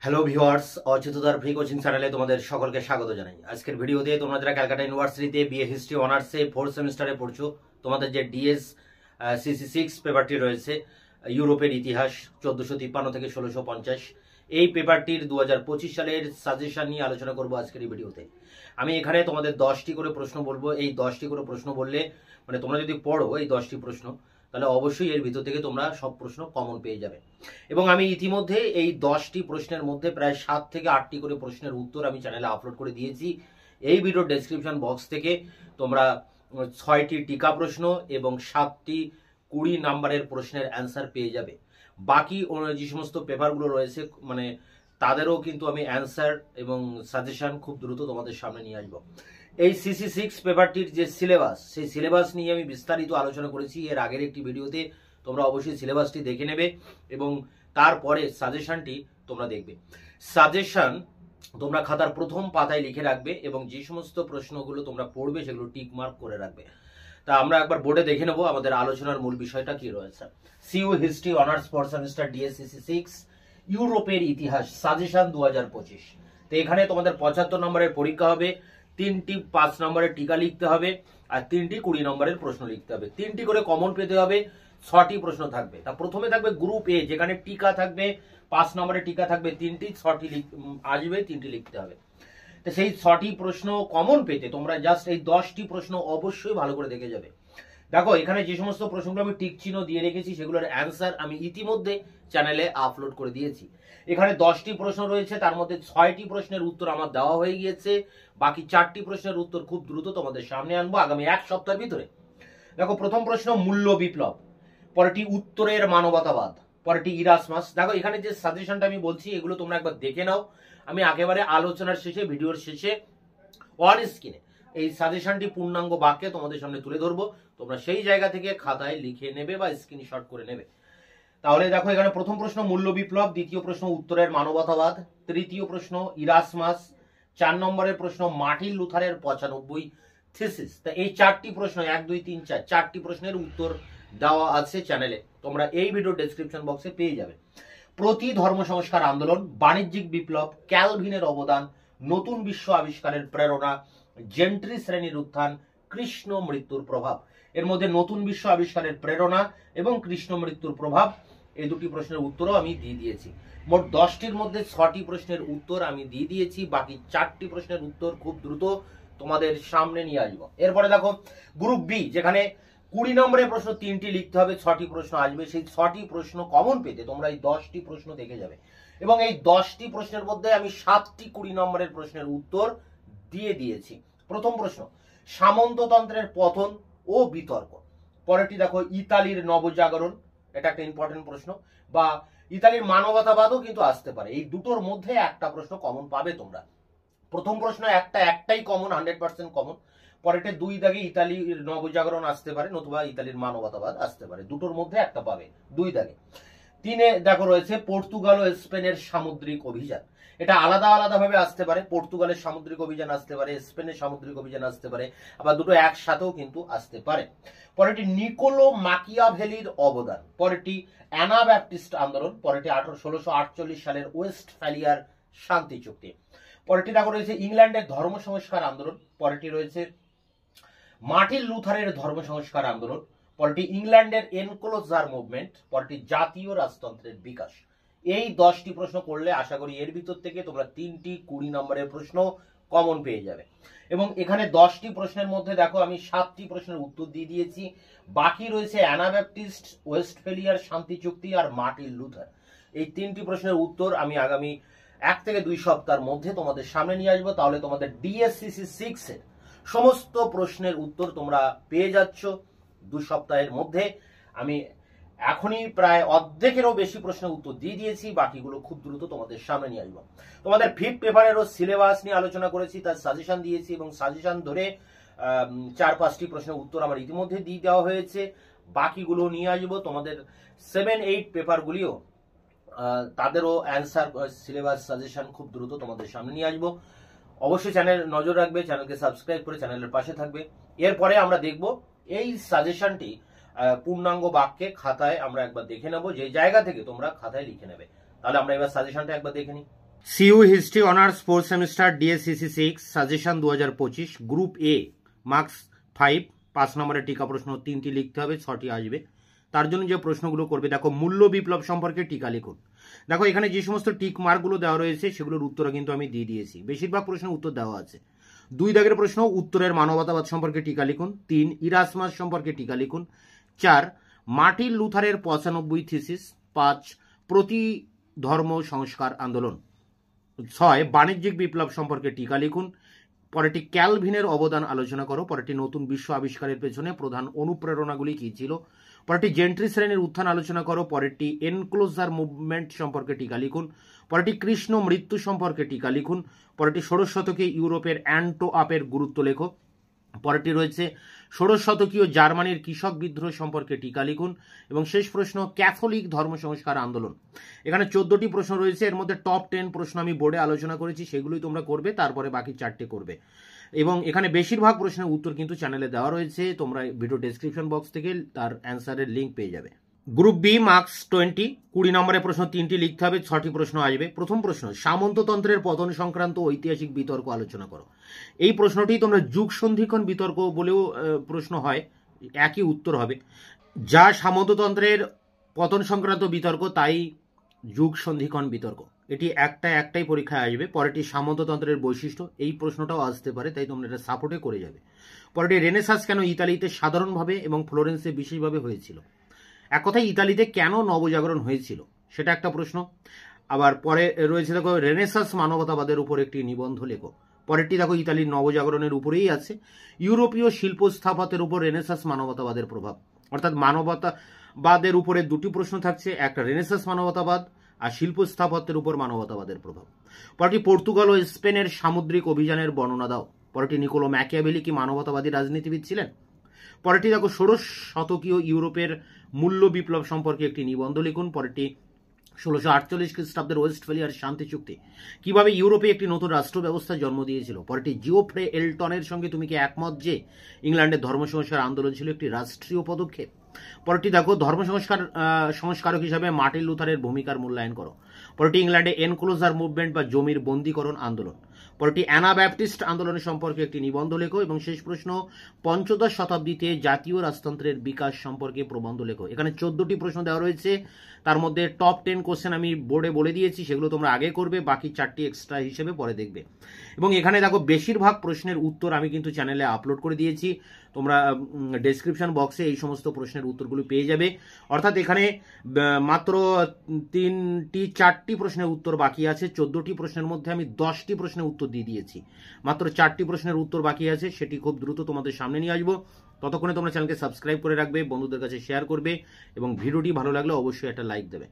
Hello viewers, অচ্যুতদার free coaching চ্যানেলে তোমাদের সকলকে স্বাগত জানাই। আজকের ভিডিওতে তোমরা যারা ক্যালকাটা ইউনিভার্সিটিতে বিএ হিস্ট্রি অনার্সে 4th সেমিস্টারে পড়ছো, তোমাদের যে ডিএস CC6 পেপারটি রয়েছে, ইউরোপের ইতিহাস 1453 থেকে 1650, এই পেপারটির 2025 সালের সাজেশন নিয়ে আলোচনা করব আজকের এই ভিডিওতে। আমি এখানে তোমাদের 10টি করে প্রশ্ন বলবো। এই 10টি করে প্রশ্ন বললে মানে তোমরা যদি পড়ো এই 10টি প্রশ্ন, তাহলে অবশ্যই এর ভিতর থেকে তোমরা সব প্রশ্ন কমন পেয়ে যাবে। এবং আমি ইতিমধ্যে এই 10টি প্রশ্নের মধ্যে প্রায় 7 থেকে 8টি করে প্রশ্নের উত্তর আমি চ্যানেলে আপলোড করে দিয়েছি। এই ভিডিওর ডেসক্রিপশন বক্স থেকে তোমরা 6টি টিকা প্রশ্ন এবং 7টি 20 নাম্বারের প্রশ্নের অ্যান্সার পেয়ে যাবে। বাকি যে সমস্ত পেপারগুলো রয়েছে মানে তাদেরও কিন্তু আমি অ্যান্সার এবং সাজেশন খুব দ্রুত তোমাদের সামনে নিয়ে আসবো। এই CC6 পেপারটির যে সিলেবাস, সেই সিলেবাস নিয়ে আমি বিস্তারিত আলোচনা করেছি এর আগের একটি ভিডিওতে। তোমরা অবশ্যই সিলেবাসটি দেখে নেবে এবং তারপরে সাজেশনটি তোমরা দেখবে। সাজেশন তোমরা খাতার প্রথম পাতায় লিখে রাখবে এবং যে সমস্ত প্রশ্নগুলো তোমরা পড়বে সেগুলো টিক মার্ক করে রাখবে। তা আমরা একবার বোর্ডে দেখে নেব আমাদের আলোচনার মূল বিষয়টা কি রয়েছে। CU history honours 4th semester DS CC6 ইউরোপের ইতিহাস সাজেশন 2025। তো এখানে তোমাদের 75 নম্বরের পরীক্ষা হবে, 3টি 5 নম্বরের টিকা লিখতে হবে আর 3টি 20 নম্বরের প্রশ্ন লিখতে হবে। 3টি করে কমন পেতে হবে, 6টি প্রশ্ন থাকবে। তা প্রথমে থাকবে গ্রুপ এ, যেখানে টিকা থাকবে 5 নম্বরের টিকা থাকবে 3টি, 6টি আসবে, 3টি লিখতে হবে। তো সেই 6টি প্রশ্ন কমন পেতে তোমরা জাস্ট এই 10টি প্রশ্ন অবশ্যই ভালো করে দেখে যাবে। দেখো এখানে যে সমস্ত প্রশ্নগুলো আমি টিক চিহ্ন দিয়ে রেখেছি সেগুলোর অ্যান্সার আমি ইতিমধ্যে চ্যানেলে আপলোড করে দিয়েছি। এখানে 10টি প্রশ্ন রয়েছে, তার মধ্যে 6টি প্রশ্নের উত্তর আমার দেওয়া হয়ে গিয়েছে। বাকি 4টি প্রশ্নের উত্তর খুব দ্রুত তোমাদের সামনে আনবো আগামী 1 সপ্তাহের ভিতরে। দেখো প্রথম প্রশ্ন মূল্য বিপ্লব, পরেরটি উত্তরের মানবতাবাদ, পরেরটি ইরাসমাস। দেখো এখানে যে সাজেশনটা আমি বলছি এগুলো তোমরা একবার দেখে নাও। আমি একেবারে আলোচনার শেষে, ভিডিওর শেষে অন স্ক্রিনে এই সাজেশনটি পূর্ণাঙ্গ বাক্যে তোমাদের সামনে তুলে ধরবো। তোমরা সেই জায়গা থেকে খাতায় লিখে নেবে বা স্ক্রিনশট করে নেবে। তাহলে দেখো এখানে প্রথম প্রশ্ন মূল্য বিপ্লব, দ্বিতীয় প্রশ্ন উত্তরের মানবতাবাদ, তৃতীয় প্রশ্ন ইরাসমাস, 4 নম্বরের প্রশ্ন মার্টিন লুথারের 95 থিসিস। তা এই 4টি প্রশ্ন 1 2 3 4 4টি প্রশ্নের উত্তর দেওয়া আছে চ্যানেলে, তোমরা এই ভিডিও ডেসক্রিপশন বক্সে পেয়ে যাবে। প্রতি ধর্ম সংস্কার আন্দোলন, বাণিজ্যিক বিপ্লব, ক্যালভিনের অবদান, নতুন বিশ্ব আবিষ্কারের প্রেরণা, জেন্ট্রি শ্রেণীর উত্থান, কৃষ্ণ মৃত্যুর প্রভাব। এর মধ্যে নতুন বিশ্ব আবিষ্কারের প্রেরণা এবং কৃষ্ণ মৃত্যুর প্রভাব এই দুটি প্রশ্নের উত্তরও আমি দিয়ে দিয়েছি। মোট 10টির মধ্যে 6টি প্রশ্নের উত্তর আমি দিয়ে দিয়েছি, বাকি 4টি প্রশ্নের উত্তর খুব দ্রুত তোমাদের সামনে নিয়ে আসবো। এরপরে দেখো গ্রুপ বি, যেখানে 20 নম্বরের প্রশ্ন 3টি লিখতে হবে, 6টি প্রশ্ন আসবে। সেই 6টি প্রশ্ন কমন পেতে তোমরা এই 10টি প্রশ্ন দেখে যাবে এবং এই 10টি প্রশ্নের মধ্যে আমি 7টি 20 নম্বরের প্রশ্নের উত্তর দিয়ে দিয়েছি। প্রথম প্রশ্ন সামন্ততন্ত্রের পতন ও বিতর্ক, পরেরটি দেখো ইতালির নবজাগরণ, এটা একটা ইম্পর্টেন্ট প্রশ্ন, বা ইতালির মানবতাবাদও কিন্তু আসতে পারে। এই দুটোর মধ্যে একটা প্রশ্ন কমন পাবে তোমরা। প্রথম প্রশ্ন একটাই কমন, 100% কমন। পরেরটা 2 দাগে ইতালির নবজাগরণ আসতে পারে, নতুবা ইতালির মানবতাবাদ আসতে পারে। দুটোর মধ্যে একটা পাবে 2 দাগে। 3-এ দেখো রয়েছে পর্তুগাল ও স্পেনের সামুদ্রিক অভিযান, এটা আলাদা আলাদা ভাবে আসতে পারে। পর্তুগালের সামুদ্রিক অভিযান আসতে পারে, স্পেনের সামুদ্রিক অভিযান আসতে পারে, আবার দুটো একসাথেও কিন্তু আসতে পারে। পরেরটি নিকোলো মাকিয়াভেলির অবদান, পরেরটি অ্যানাব্যাপটিস্ট আন্দোলন, পরেরটি 1648 সালের ওয়েস্টফ্যালিয়ার শান্তি চুক্তি। পরেরটি দেখো রয়েছে ইংল্যান্ডের ধর্ম সংস্কার আন্দোলন, পরেরটি রয়েছে মার্টিন লুথারের ধর্ম সংস্কার আন্দোলন, পরেরটি ইংল্যান্ডের এনক্লোজার মুভমেন্ট, পরেরটি জাতীয় রাজতন্ত্রের বিকাশ। এই 10টি প্রশ্ন করলে আশা করি এর ভিতর থেকে তোমরা 3টি 20 নম্বরের প্রশ্ন কমন পেয়ে যাবে। এবং এখানে 10টি প্রশ্নের মধ্যে দেখো আমি 7টি প্রশ্নের উত্তর দিয়ে দিয়েছি। বাকি রয়েছে অ্যানাব্যাপটিস্ট, ওয়েস্টফ্যালিয়ার শান্তি চুক্তি আর মার্টিন লুথার। এই 3টি প্রশ্নের উত্তর আমি আগামী 1 থেকে 2 সপ্তাহের মধ্যে তোমাদের সামনে নিয়ে আসবো। তাহলে তোমাদের DSCC6 এর সমস্ত প্রশ্নের উত্তর তোমরা পেয়ে যাচ্ছ 2 সপ্তাহের মধ্যে। আমি এখনই প্রায় অর্ধেকেরও বেশি প্রশ্নের উত্তর দিয়ে দিয়েছি, বাকিগুলো খুব দ্রুত তোমাদের সামনে নিয়ে আসবো। তোমাদের 5th পেপারেরও সিলেবাস নিয়ে আলোচনা করেছি, তার সাজেশন দিয়েছি এবং সাজেশন ধরে 4-5টি প্রশ্নের উত্তর আমার ইতিমধ্যে দিয়ে দেওয়া হয়েছে। বাকিগুলো নিয়ে আসবো। তোমাদের 7-8 পেপারগুলিও তাদেরও অ্যান্সার, সিলেবাস, সাজেশন খুব দ্রুত তোমাদের সামনে নিয়ে আসবো। অবশ্যই চ্যানেল নজর রাখবে, চ্যানেলকে সাবস্ক্রাইব করে চ্যানেলের পাশে থাকবে। এরপরে আমরা দেখব এই সাজেশনটি পূর্ণাঙ্গ বাক্যে খাতায় আমরা একবার দেখে নেব, যে জায়গা থেকে তোমরা খাতায় লিখে নেবে। তাহলে আমরা এবার সাজেশনটা একবার দেখে নিই। CU history honours 4th semester DSCC 6 suggestion 2025 group A marks 5 5 নম্বরের টিকা প্রশ্ন 3টি লিখতে হবে, 6টি আসবে। তার জন্য যে প্রশ্নগুলো করবে, দেখো মূল্য বিপ্লব সম্পর্কে টিকা লিখুন। দেখো এখানে যে সমস্ত টিক মার্কগুলো দেওয়া রয়েছে সেগুলোর উত্তর কিন্তু আমি দিয়ে দিয়েছি, বেশিরভাগ প্রশ্নের উত্তর দেওয়া আছে। 2 দাগের প্রশ্ন, উত্তরের মানবতাবাদ সম্পর্কে টিকা লিখুন। 3 ইরাসমাস সম্পর্কে টিকা লিখুন। 4 মার্টিন লুথারের 95 থিসিস। 5 প্রতি ধর্ম সংস্কার আন্দোলন। 6 বাণিজ্যিক বিপ্লব সম্পর্কে টিকা লিখুন। পরেরটি ক্যালভিনের অবদান আলোচনা করো। পরেরটি নতুন বিশ্ব আবিষ্কারের পেছনে প্রধান অনুপ্রেরণাগুলি কি ছিল। পরেরটি জেন্ট্রি শ্রেণীর উত্থান আলোচনা করো। পরেরটি এনক্লোজার মুভমেন্ট সম্পর্কে টিকা লিখুন। পরেরটি কৃষ্ণ মৃত্যু সম্পর্কে টিকা লিখুন। পরেরটি ষোড়শ শতকে ইউরোপের অ্যান্টো আপের গুরুত্ব লেখো। পরেরটি রয়েছে ষোড়শ শতকীয় জার্মানির কৃষক বিদ্রোহ সম্পর্কে টিকা লিখুন। এবং শেষ প্রশ্ন ক্যাথলিক ধর্ম সংস্কার আন্দোলন। এখানে 14টি প্রশ্ন রয়েছে, এর মধ্যে টপ 10 প্রশ্ন আমি বোর্ডে আলোচনা করেছি, সেগুলোই তোমরা করবে, তারপরে বাকি 4টে করবে। এবং এখানে বেশিরভাগ প্রশ্নের উত্তর কিন্তু চ্যানেলে দেওয়া রয়েছে, তোমরা ভিডিও ডেসক্রিপশন বক্স থেকে তার অ্যান্সারের লিঙ্ক পেয়ে যাবে। গ্রুপ বি মার্কস 20 নম্বরের প্রশ্ন 3টি লিখতে হবে, 6টি প্রশ্ন আসবে। প্রথম প্রশ্ন, সামন্ততন্ত্রের পতন সংক্রান্ত ঐতিহাসিক বিতর্ক আলোচনা করো। এই প্রশ্নটি তোমরা যুগ সন্ধিক্ষণ বিতর্ক বলেও প্রশ্ন হয়, একই উত্তর হবে। যা সামন্ততন্ত্রের পতন সংক্রান্ত বিতর্ক তাই যুগ সন্ধিক্ষণ বিতর্ক, এটি একটাই পরীক্ষায় আসবে। পরেরটি সামন্ততন্ত্রের বৈশিষ্ট্য, এই প্রশ্নটাও আসতে পারে, তাই তোমরা এটা সাপোর্টে করে যাবে। পরেরটি রেনেসাঁস কেন ইতালিতে সাধারণভাবে এবং ফ্লোরেন্সে বিশেষভাবে হয়েছিল। এক কথায় ইতালিতে কেন নবজাগরণ হয়েছিল সেটা একটা প্রশ্ন। আবার পরে রয়েছে দেখো রেনেসাঁস মানবতাবাদের উপর একটি নিবন্ধ লেখো। পরেরটি দেখো ইতালির নবজাগরণের উপরেই আছে, ইউরোপীয় শিল্প স্থাপত্যের উপর রেনেসাঁস মানবতাবাদের প্রভাব। অর্থাৎ মানবতাবাদের উপরে 2টি প্রশ্ন থাকছে, একটা রেনেসাঁস মানবতাবাদ আর শিল্প স্থাপত্যের উপর মানবতাবাদের প্রভাব। পরেরটি পর্তুগাল ও স্পেনের সামুদ্রিক অভিযানের বর্ণনা দাও। পরেরটি নিকোলো ম্যাকিয়াভেলি কি মানবতাবাদী রাজনীতিবিদ ছিলেন। পরেরটি দেখো ষোড়শ শতকীয় ইউরোপের মূল্য বিপ্লব সম্পর্কে একটি নিবন্ধ লিখুন। পরেরটি 1648 খ্রিস্টাব্দের ওয়েস্টফেলিয়ার শান্তি চুক্তি কিভাবে ইউরোপে একটি নতুন রাষ্ট্র ব্যবস্থা জন্ম দিয়েছিল। পরেরটি জিওফ্রে এলটনের সঙ্গে তুমি কি একমত যে ইংল্যান্ডের ধর্ম সংস্কার আন্দোলন ছিল একটি রাষ্ট্রীয় পদক্ষেপ। পরেরটি দেখো ধর্ম সংস্কারক হিসাবে মার্টিন লুথারের ভূমিকার মূল্যায়ন করো। পরেরটি ইংল্যান্ডে এনক্লোজার মুভমেন্ট বা জমির বন্দীকরণ আন্দোলন। পরেরটি অ্যানাব্যাপটিস্ট আন্দোলনের সম্পর্কে একটি নিবন্ধ লেখো। এবং শেষ প্রশ্ন পঞ্চদশ শতাব্দীতে জাতীয় রাজতন্ত্রের বিকাশ সম্পর্কে প্রবন্ধ লেখো। এখানে 14টি প্রশ্ন দেওয়া রয়েছে, তার মধ্যে টপ 10 কোশ্চেন আমি বোর্ডে বলে দিয়েছি, সেগুলো তোমরা আগে করবে, বাকি 4টি এক্সট্রা হিসেবে পরে দেখবে। এবং এখানে দেখো বেশিরভাগ প্রশ্নের উত্তর আমি কিন্তু চ্যানেলে আপলোড করে দিয়েছি, তোমরা ডেসক্রিপশন বক্সে এই সমস্ত প্রশ্নের উত্তরগুলো পেয়ে যাবে। অর্থাৎ এখানে মাত্র 4টি প্রশ্নের উত্তর বাকি আছে। 14টি প্রশ্নের মধ্যে আমি 10টি প্রশ্নের উত্তর দিয়ে দিয়েছি, মাত্র 4টি প্রশ্নের উত্তর বাকি আছে, সেটি খুব দ্রুত তোমাদের সামনে নিয়ে আসবো। ততক্ষণে তোমরা চ্যানেলকে সাবস্ক্রাইব করে রাখবে, বন্ধুদের কাছে শেয়ার করবে এবং ভিডিওটি ভালো লাগলে অবশ্যই একটা লাইক দেবে।